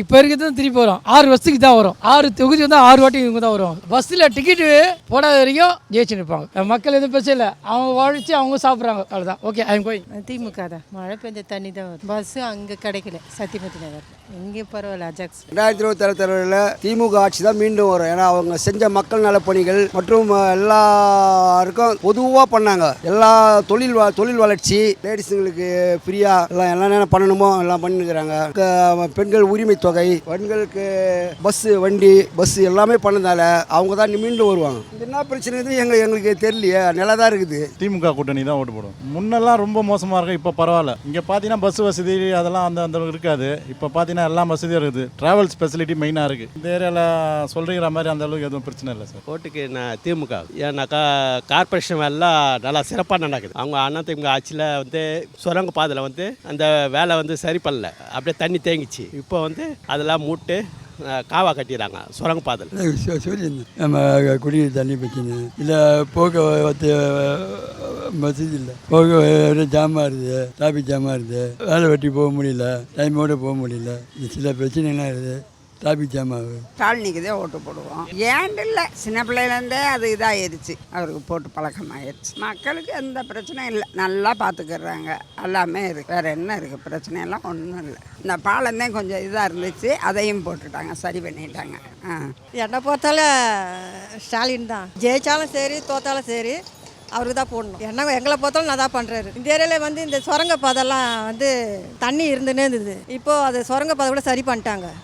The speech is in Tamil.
இப்போ இருக்கிறது திருப்பி வரும் 6 வருஷத்துக்கு தான் வரும் 6 தொகுதி வந்து 6 வாட்டி இவங்க தான் வரும். பஸ்ஸில் டிக்கெட்டு போடாத வரைக்கும் ஜெயிச்சு நிற்பாங்க. மக்கள் எதுவும் பிரச்சனை இல்லை, அவங்க வாழ்ச்சி அவங்க சாப்பிட்றாங்க, அவ்வளோதான். Okay I'm going. திமுக தான். மழை பெஞ்ச தண்ணி தான் வரும். பஸ்ஸு அங்கே கிடைக்கல சத்தியமூர்த்தி நகர், இங்கே பரவாயில்ல. அஜாக்ஸ் 2026 திமுக ஆட்சி தான் மீண்டும் வரும். ஏன்னா அவங்க செஞ்ச மக்கள் நல பணிகள் மற்றும் எல்லாருக்கும் பொதுவாக பண்ணாங்க. எல்லா தொழில் வளர்ச்சி, லேடிஸுங்களுக்கு ஃப்ரீயாக எல்லாம் என்ன பண்ணணுமோ எல்லாம் பண்ணிருக்கிறாங்க. பெண்கள் உரிமை தொகை, பெண்களுக்கு பஸ் எல்லாமே பண்ணதால அவங்க தான் மீண்டும் வருவாங்க. என்ன பிரச்சனை எங்களுக்கு தெரியலையே, நல்லா தான் இருக்குது. திமுக கூட்டணி தான் ஓட்டு போடும். முன்னெல்லாம் ரொம்ப மோசமாக இருக்கும், இப்போ பரவாயில்ல. இங்கே பார்த்தீங்கன்னா பஸ் வசதி அதெல்லாம் அந்த அளவுக்கு இருக்காது. இப்போ பார்த்தீங்கன்னா எல்லாம் வசதியாக இருக்குது. ட்ராவல்ஸ் ஃபெசிலிட்டி மெயினாக இருக்குது. இந்த ஏரியாவில் சொல்கிற மாதிரி அந்த அளவுக்கு எதுவும் பிரச்சனை இல்லை சார். ஓட்டுக்கு நான் திமுக. ஏன்னாக்கா கார்பரேஷன் எல்லாம் நல்லா சிறப்பாக நடக்குது. அவங்க அண்ணா திமுக ஆட்சியில் வந்து சுரங்க பாதையில் வந்து அந்த வேலை வந்து சரி பண்ணல, அப்படியே தண்ணி தேங்கிச்சு. இப்போ வந்து அதெல்லாம் மூட்டு காவா கட்டிடுறாங்க சுரங்க பாதையில். சூரியன் நம்ம குடிநீர் தண்ணி பிரச்சனை இல்லை, போக்குவரத்து வசதி இல்லை, போக்குவரத்து ஜாமாக இருக்குது, டிராஃபிக் ஜாமாக இருக்குது, வேலை வெட்டி போக முடியல, டைமோடு போக முடியல, சில பிரச்சனைலாம் இருக்குது, டிராஃபிக் ஜாம் ஆகுது. ஸ்டாலினிக்கு தான் ஓட்டு போடுவோம். ஏன்ட்டு இல்லை, சின்ன பிள்ளையிலேருந்தே அது இதாகிடுச்சு, அவருக்கு போட்டு பழக்கமாகிடுச்சு. மக்களுக்கு எந்த பிரச்சனையும் இல்லை, நல்லா பார்த்துக்கிறாங்க, எல்லாமே இருக்குது. வேறு என்ன இருக்குது, பிரச்சனையெல்லாம் ஒன்றும் இல்லை. இந்த பாலம்தான் கொஞ்சம் இதாக இருந்துச்சு, அதையும் போட்டுட்டாங்க, சரி பண்ணிட்டாங்க. என்னை பொறுத்தாலும் ஸ்டாலின் தான். ஜெயிச்சாலும் சரி தோத்தாலும் சரி அவருக்கு தான் போடணும். எங்களை பொறுத்தாலும் நான் தான் பண்ணுறாரு. இந்த ஏரியாவில் வந்து இந்த சுரங்க பாதைலாம் வந்து தண்ணி இருந்துன்னே இருந்தது. இப்போது அது சுரங்க பாதை கூட சரி பண்ணிட்டாங்க.